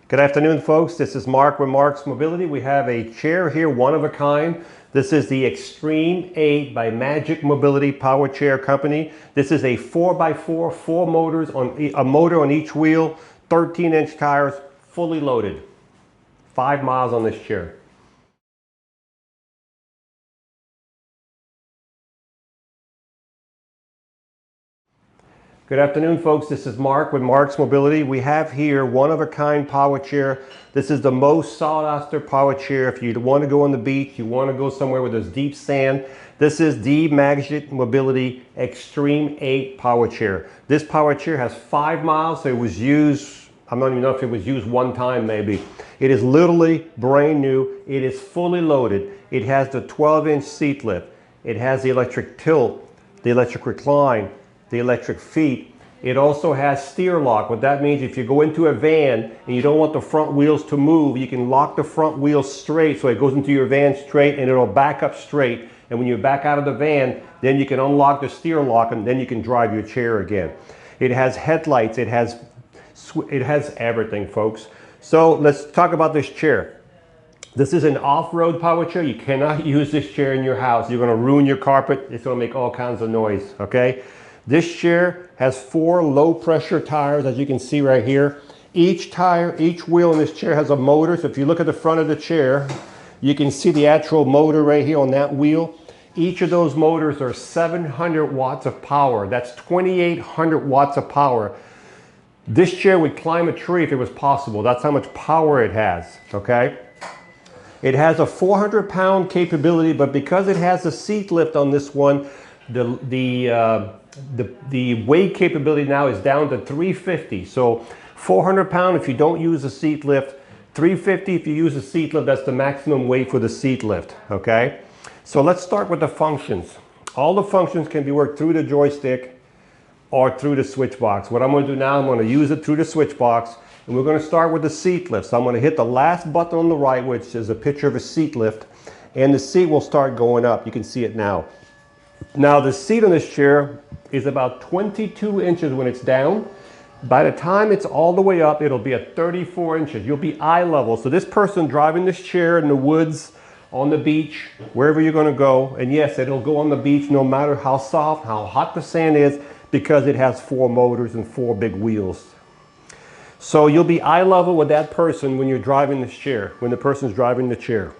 Good afternoon, folks. This is Marc with Marc's Mobility. We have a chair here, one of a kind. This is the Extreme 8 by Magic Mobility Powerchair Company. This is a 4x4, four motors on a motor on each wheel, 13-inch tires, fully loaded. 5 miles on this chair. Good afternoon, folks. This is Marc with Marc's Mobility. We have here one-of-a-kind power chair. This is the most sought-after power chair. If you want to go on the beach, you want to go somewhere where there's deep sand, this is the Magic Mobility Extreme 8 power chair. This power chair has 5 miles. So it was used, I don't even know if it was used one time maybe. It is literally brand new. It is fully loaded. It has the 12-inch seat lift. It has the electric tilt, the electric recline, the electric feet. It also has steer lock. What that means, if you go into a van and you don't want the front wheels to move, you can lock the front wheels straight so it goes into your van straight and it'll back up straight. And when you back out of the van, then you can unlock the steer lock and then you can drive your chair again. It has headlights. It has everything, folks. So let's talk about this chair. This is an off-road power chair. You cannot use this chair in your house. You're going to ruin your carpet. It's going to make all kinds of noise, okay? This chair has 4 low pressure tires, as you can see right here. Each tire, each wheel in this chair has a motor. So if you look at the front of the chair, you can see the actual motor right here on that wheel. Each of those motors are 700 watts of power. That's 2,800 watts of power. This chair would climb a tree if it was possible. That's how much power it has, okay? It has a 400-pound capability, but because it has a seat lift on this one, the weight capability now is down to 350. So 400 pound if you don't use a seat lift, 350 if you use a seat lift. That's the maximum weight for the seat lift, okay? So let's start with the functions. All the functions can be worked through the joystick or through the switch box. What I'm going to do now, I'm going to use it through the switch box, and we're going to start with the seat lift. So I'm going to hit the last button on the right, which is a picture of a seat lift, and the seat will start going up. You can see it now. Now the seat on this chair is about 22 inches when it's down. By the time it's all the way up, it'll be at 34 inches. You'll be eye level. So this person driving this chair in the woods, on the beach, wherever you're going to go, and yes, it'll go on the beach no matter how soft, how hot the sand is, because it has 4 motors and 4 big wheels. So you'll be eye level with that person when you're driving this chair, when the person's driving the chair.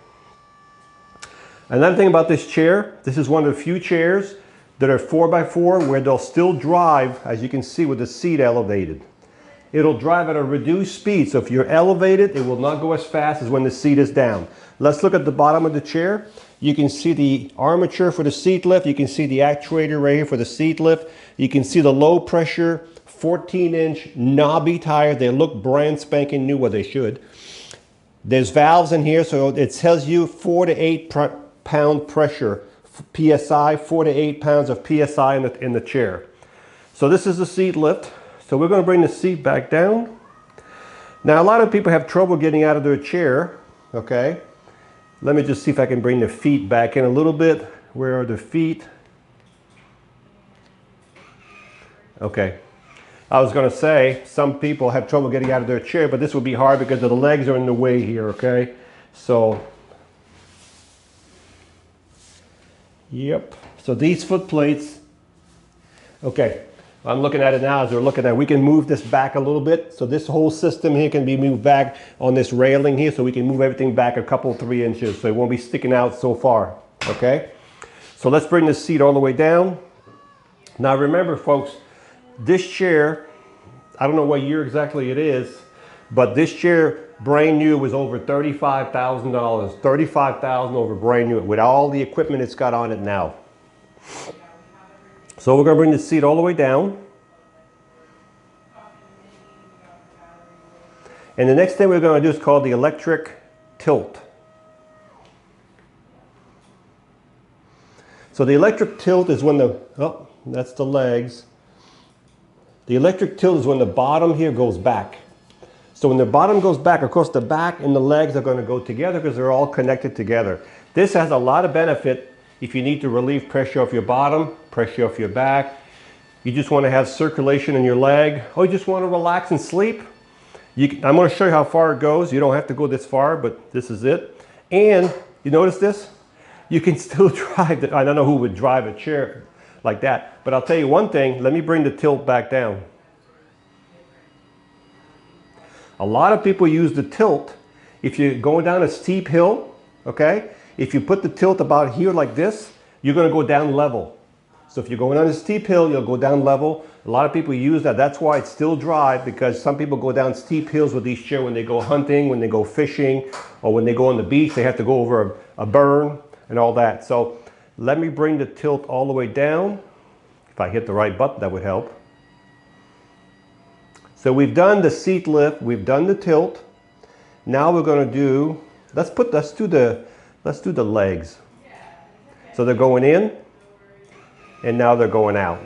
Another thing about this chair, this is one of the few chairs that are 4x4 where they'll still drive, as you can see, with the seat elevated. It'll drive at a reduced speed, so if you're elevated, it will not go as fast as when the seat is down. Let's look at the bottom of the chair. You can see the armature for the seat lift. You can see the actuator right here for the seat lift. You can see the low pressure 14-inch knobby tires. They look brand spanking new, well they should. There's valves in here, so it tells you 4 to 8 pound pressure, PSI, 4 to 8 pounds of PSI in the chair. So this is the seat lift. So we're going to bring the seat back down. Now a lot of people have trouble getting out of their chair, okay? Let me just see if I can bring the feet back in a little bit. Where are the feet? Okay. I was going to say some people have trouble getting out of their chair, but this will be hard because the legs are in the way here, okay? So yep. So these foot plates, okay, I'm looking at it now as we're looking at it. We can move this back a little bit. So this whole system here can be moved back on this railing here, so we can move everything back a couple, 3 inches, so it won't be sticking out so far, okay? So let's bring this seat all the way down. Now remember, folks, this chair, I don't know what year exactly it is, but this chair, brand new, was over $35,000. $35,000 over brand new with all the equipment it's got on it now. So we're going to bring the seat all the way down. And the next thing we're going to do is called the electric tilt. So the electric tilt is when the, oh, that's the legs. The electric tilt is when the bottom here goes back. So when the bottom goes back, of course the back and the legs are going to go together because they're all connected together. This has a lot of benefit if you need to relieve pressure off your bottom, pressure off your back. You just want to have circulation in your leg, or you just want to relax and sleep. I'm going to show you how far it goes. You don't have to go this far, but this is it. And you notice this? You can still drive it. I don't know who would drive a chair like that, but I'll tell you one thing. Let me bring the tilt back down. A lot of people use the tilt if you're going down a steep hill, okay? If you put the tilt about here like this, you're going to go down level. So if you're going on a steep hill, you'll go down level. A lot of people use that. That's why it's still dry, because some people go down steep hills with these chairs when they go hunting, when they go fishing, or when they go on the beach. They have to go over a burn and all that. So let me bring the tilt all the way down. If I hit the right button, that would help. So we've done the seat lift, we've done the tilt. Now we're going to do, let's do the legs. So they're going in, and now they're going out.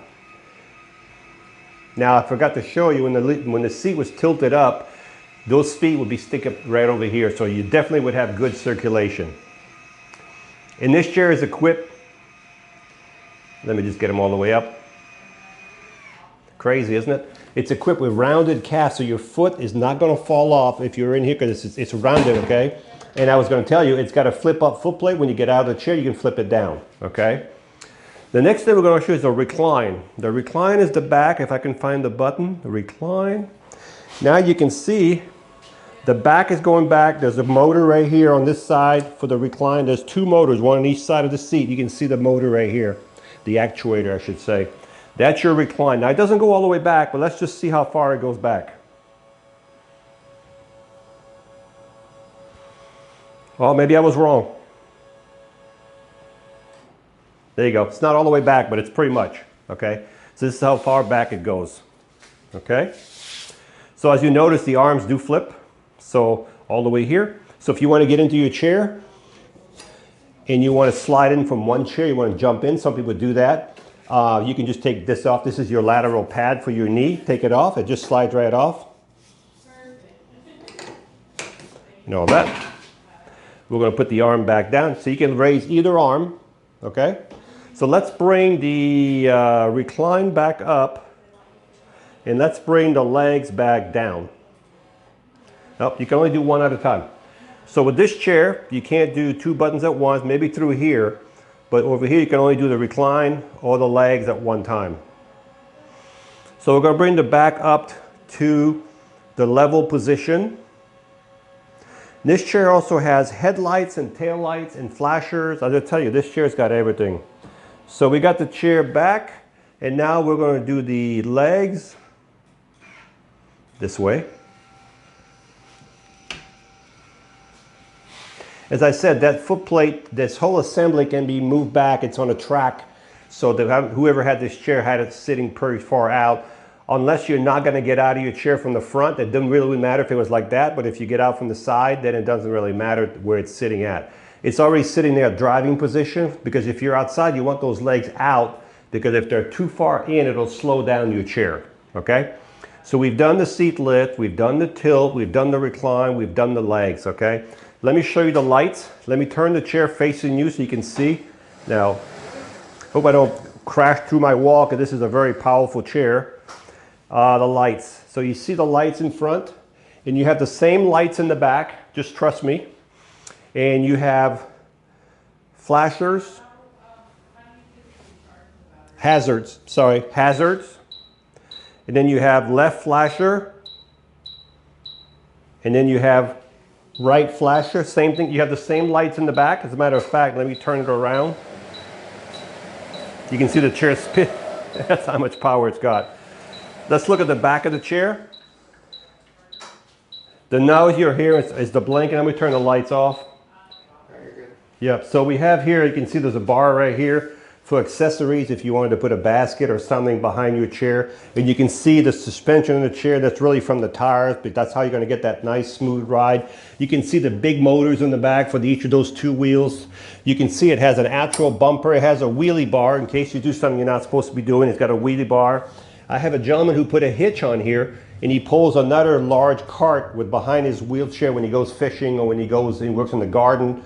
Now I forgot to show you when the seat was tilted up, those feet would be sticking right over here, so you definitely would have good circulation. And this chair is equipped, let me just get them all the way up. Crazy, isn't it? It's equipped with rounded casts, so your foot is not going to fall off if you're in here, because it's rounded, okay? And I was going to tell you, it's got a flip-up foot plate. When you get out of the chair, you can flip it down, okay? The next thing we're going to show you is a recline. The recline is the back, if I can find the button, the recline. Now you can see the back is going back. There's a motor right here on this side for the recline. There's two motors, one on each side of the seat. You can see the motor right here, the actuator, I should say. That's your recline. Now it doesn't go all the way back, but let's just see how far it goes back. Well, maybe I was wrong. There you go. It's not all the way back, but it's pretty much, okay? So this is how far back it goes, okay? So as you notice, the arms do flip, so all the way here. So if you want to get into your chair and you want to slide in from one chair, you want to jump in, some people do that. You can just take this off. This is your lateral pad for your knee. Take it off. It just slides right off. And all that. We're going to put the arm back down. So you can raise either arm. Okay? So let's bring the recline back up. And let's bring the legs back down. Nope, you can only do one at a time. So with this chair, you can't do two buttons at once. Maybe through here. But over here, you can only do the recline or the legs at one time. So we're going to bring the back up to the level position. This chair also has headlights and taillights and flashers. I'll just tell you, this chair's got everything. So we got the chair back, and now we're going to do the legs this way. As I said, that foot plate, this whole assembly can be moved back. It's on a track, so that whoever had this chair had it sitting pretty far out. Unless you're not going to get out of your chair from the front, it doesn't really matter if it was like that. But if you get out from the side, then it doesn't really matter where it's sitting at. It's already sitting there driving position, because if you're outside, you want those legs out, because if they're too far in, it'll slow down your chair, okay? So we've done the seat lift, we've done the tilt, we've done the recline, we've done the legs, okay? Let me show you the lights. Let me turn the chair facing you so you can see. Now, hope I don't crash through my wall, because this is a very powerful chair. The lights. So you see the lights in front, and you have the same lights in the back, just trust me. And you have flashers, hazards. And then you have left flasher, and then you have right flasher, same thing. You have the same lights in the back. As a matter of fact, let me turn it around. You can see the chair spin. That's how much power it's got. Let's look at the back of the chair. The nose here is the blanket. Let me turn the lights off. Yep, so we have here, you can see there's a bar right here for accessories if you wanted to put a basket or something behind your chair. And you can see the suspension in the chair, that's really from the tires, but that's how you're going to get that nice smooth ride. You can see the big motors in the back for each of those two wheels. You can see it has an actual bumper. It has a wheelie bar in case you do something you're not supposed to be doing. It's got a wheelie bar. I have a gentleman who put a hitch on here, and he pulls another large cart with behind his wheelchair when he goes fishing or when he works in the garden.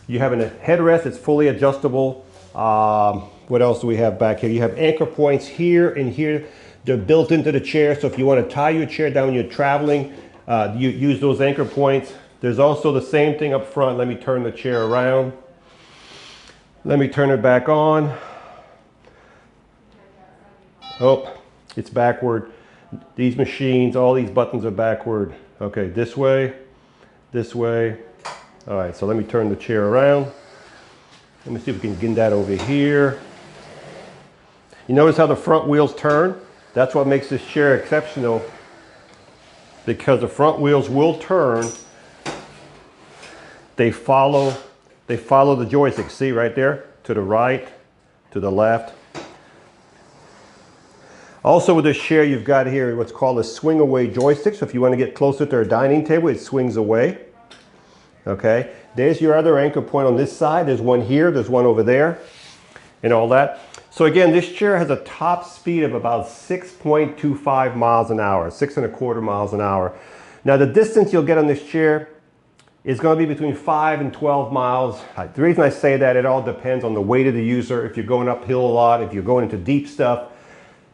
You have a headrest, it's fully adjustable. What else do we have back here? You have anchor points here and here. They're built into the chair, so if you want to tie your chair down when you're traveling, you use those anchor points. There's also the same thing up front. Let me turn the chair around. Let me turn it back on. Oh, it's backward. These machines, all these buttons are backward. Okay, this way, this way. All right, so let me turn the chair around. Let me see if we can get that over here. You notice how the front wheels turn? That's what makes this chair exceptional, because the front wheels will turn. They follow the joystick. See right there? To the right, to the left. Also with this chair, you've got here what's called a swing away joystick. So if you want to get closer to a dining table, it swings away. Okay, there's your other anchor point on this side. There's one here, there's one over there, and all that. So again, this chair has a top speed of about 6.25 miles an hour, 6.25 miles an hour. Now the distance you'll get on this chair is going to be between 5 and 12 miles. The reason I say that, it all depends on the weight of the user. If you're going uphill a lot, if you're going into deep stuff,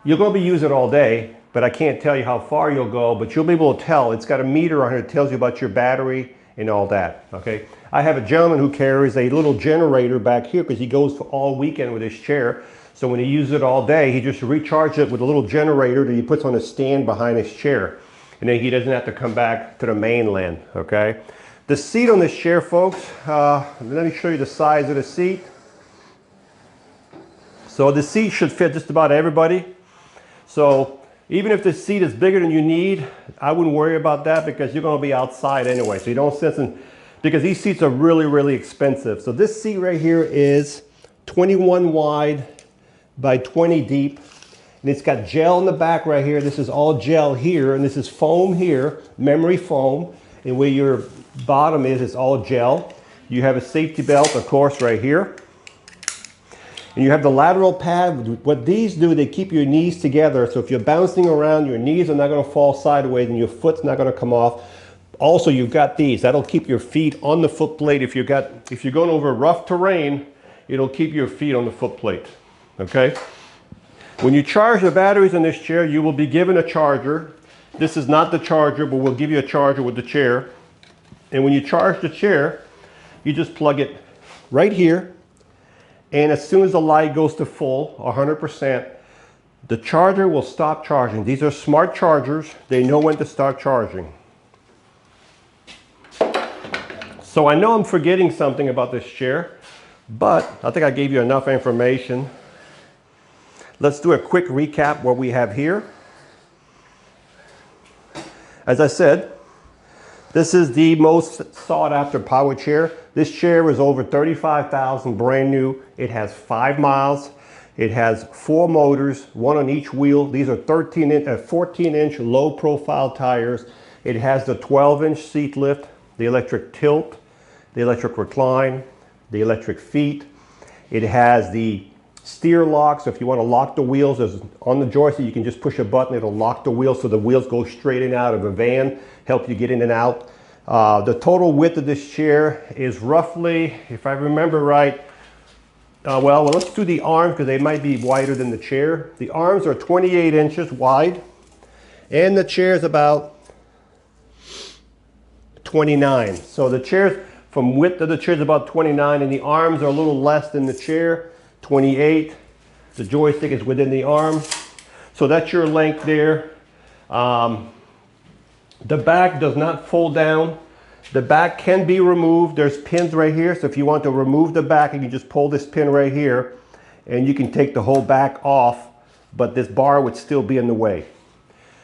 you're going to be using it all day, but I can't tell you how far you'll go, but you'll be able to tell. It's got a meter on here that tells you about your battery and all that, okay? I have a gentleman who carries a little generator back here because he goes for all weekend with his chair. So when he uses it all day, he just recharges it with a little generator that he puts on a stand behind his chair. And then he doesn't have to come back to the mainland, okay? The seat on this chair, folks, let me show you the size of the seat. So the seat should fit just about everybody. So even if the seat is bigger than you need, I wouldn't worry about that because you're going to be outside anyway. So you don't sense it, because these seats are really, really expensive. So this seat right here is 21 wide by 20 deep. And it's got gel in the back right here. This is all gel here, and this is foam here, memory foam. And where your bottom is, it's all gel. You have a safety belt, of course, right here. And you have the lateral pad. What these do, they keep your knees together. So if you're bouncing around, your knees are not going to fall sideways and your foot's not going to come off. Also, you've got these. That'll keep your feet on the foot plate. If you're going over rough terrain, it'll keep your feet on the foot plate. Okay? When you charge the batteries in this chair, you will be given a charger. This is not the charger, but we'll give you a charger with the chair. And when you charge the chair, you just plug it right here. And as soon as the light goes to full, 100%, the charger will stop charging. These are smart chargers. They know when to start charging. So I know I'm forgetting something about this chair, but I think I gave you enough information. Let's do a quick recap what we have here. As I said, this is the most sought after power chair. This chair is over $35,000, brand new. It has 5 miles. It has 4 motors, one on each wheel. These are 14-inch low profile tires. It has the 12-inch seat lift, the electric tilt, the electric recline, the electric feet. It has the steer lock, so if you want to lock the wheels, on the joystick you can just push a button, it'll lock the wheels so the wheels go straight in and out of a van, help you get in and out. The total width of this chair is roughly, if I remember right, well, let's do the arms because they might be wider than the chair. The arms are 28 inches wide and the chair is about 29. So the chair, from width of the chair is about 29 and the arms are a little less than the chair. 28. The joystick is within the arm. So that's your length there. The back does not fold down. The back can be removed. There's pins right here. So if you want to remove the back, you can just pull this pin right here and you can take the whole back off, but this bar would still be in the way.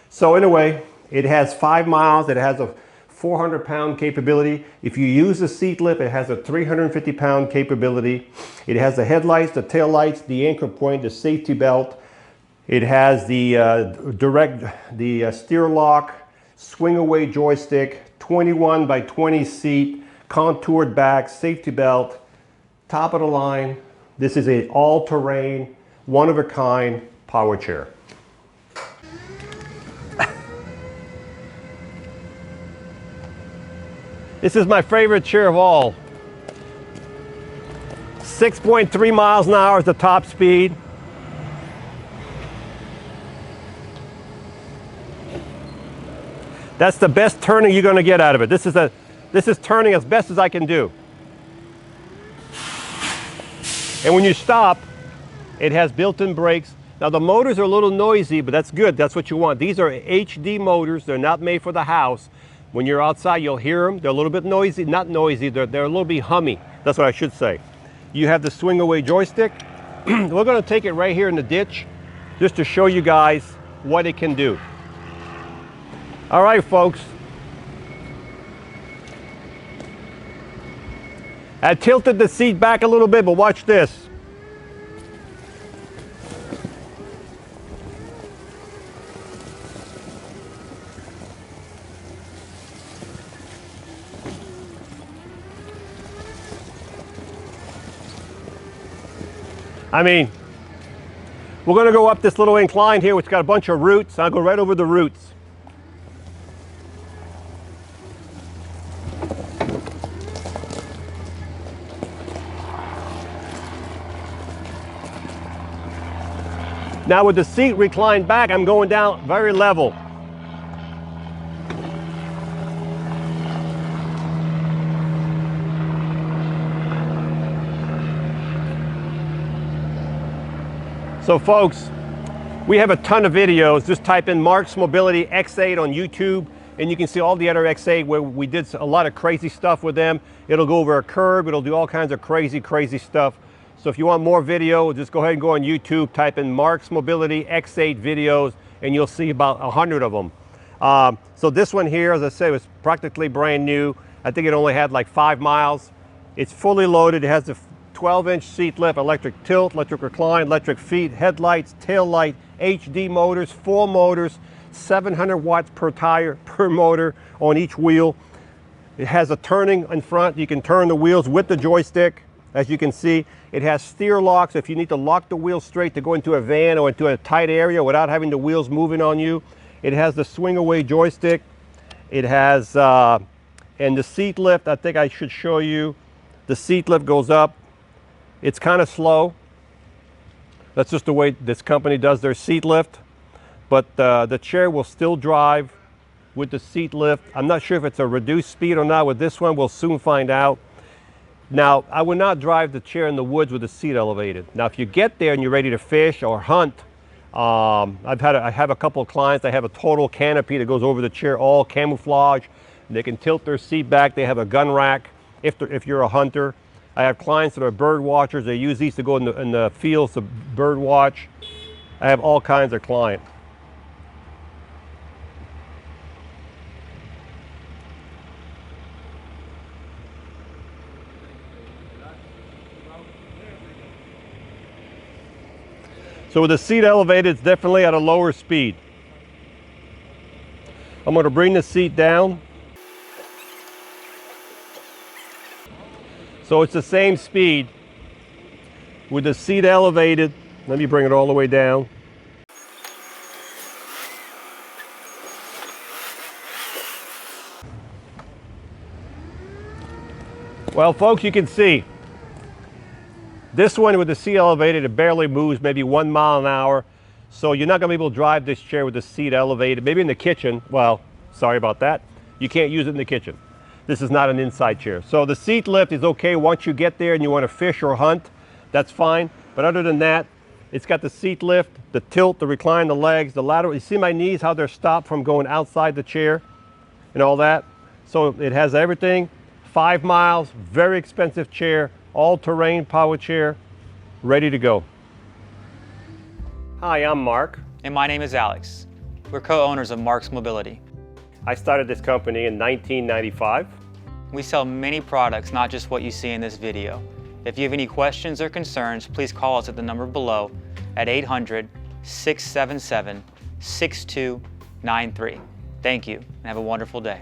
So anyway, it has 5 miles. It has a 400-pound capability. If you use the seat lift, it has a 350-pound capability. It has the headlights, the tail lights, the anchor point, the safety belt. It has the steer lock, swing away joystick, 21 by 20 seat, contoured back, safety belt, top of the line. This is an all-terrain, one-of-a-kind power chair. This is my favorite chair of all. 6.3 miles an hour is the top speed. That's the best turning you're gonna get out of it. This is turning as best as I can do. And when you stop, it has built-in brakes. Now the motors are a little noisy, but that's good. That's what you want. These are HD motors. They're not made for the house. When you're outside, you'll hear them. They're a little bit noisy. Not noisy, they're a little bit hummy. That's what I should say. You have the swing away joystick. We're gonna take it right here in the ditch just to show you guys what it can do. All right, folks. I tilted the seat back a little bit, but watch this. I mean, we're going to go up this little incline here, which got a bunch of roots. I'll go right over the roots. Now with the seat reclined back, I'm going down very level. So folks, we have a ton of videos. Just type in Marc's Mobility X8 on YouTube and you can see all the other X8 where we did a lot of crazy stuff with them. It'll go over a curb, it'll do all kinds of crazy stuff. So if you want more video, just go ahead and go on YouTube, type in Marc's Mobility X8 videos and you'll see about 100 of them. So this one here, as I said, was practically brand new. I think it only had like 5 miles. It's fully loaded. It has the 12-inch seat lift, electric tilt, electric recline, electric feet, headlights, tail light, HD motors, 4 motors, 700 watts per tire per motor on each wheel. It has a turning in front. You can turn the wheels with the joystick. As you can see, it has steer locks if you need to lock the wheels straight to go into a van or into a tight area without having the wheels moving on you. It has the swing away joystick. It has, and the seat lift, I think I should show you. The seat lift goes up. It's kind of slow. That's just the way this company does their seat lift. But the chair will still drive with the seat lift. I'm not sure if it's a reduced speed or not with this one. We'll soon find out. Now, I would not drive the chair in the woods with the seat elevated. Now, if you get there and you're ready to fish or hunt, I have a couple of clients. They have a total canopy that goes over the chair, all camouflage. They can tilt their seat back. They have a gun rack if you're a hunter. I have clients that are bird watchers. They use these to go in the fields to bird watch. I have all kinds of clients. So with the seat elevated, it's definitely at a lower speed. I'm going to bring the seat down. So it's the same speed with the seat elevated. Let me bring it all the way down. Well, folks, you can see this one with the seat elevated, it barely moves, maybe 1 mile an hour. So you're not going to be able to drive this chair with the seat elevated. Maybe in the kitchen. Well, sorry about that. You can't use it in the kitchen. This is not an inside chair. So the seat lift is okay once you get there and you want to fish or hunt. That's fine. But other than that, it's got the seat lift, the tilt, the recline, the legs, the lateral. You see my knees, how they're stopped from going outside the chair and all that. So it has everything. 5 miles, very expensive chair, all-terrain power chair, ready to go. Hi, I'm Marc. And my name is Alex. We're co-owners of Marc's Mobility. I started this company in 1995. We sell many products, not just what you see in this video. If you have any questions or concerns, please call us at the number below at 800-677-6293. Thank you, and have a wonderful day.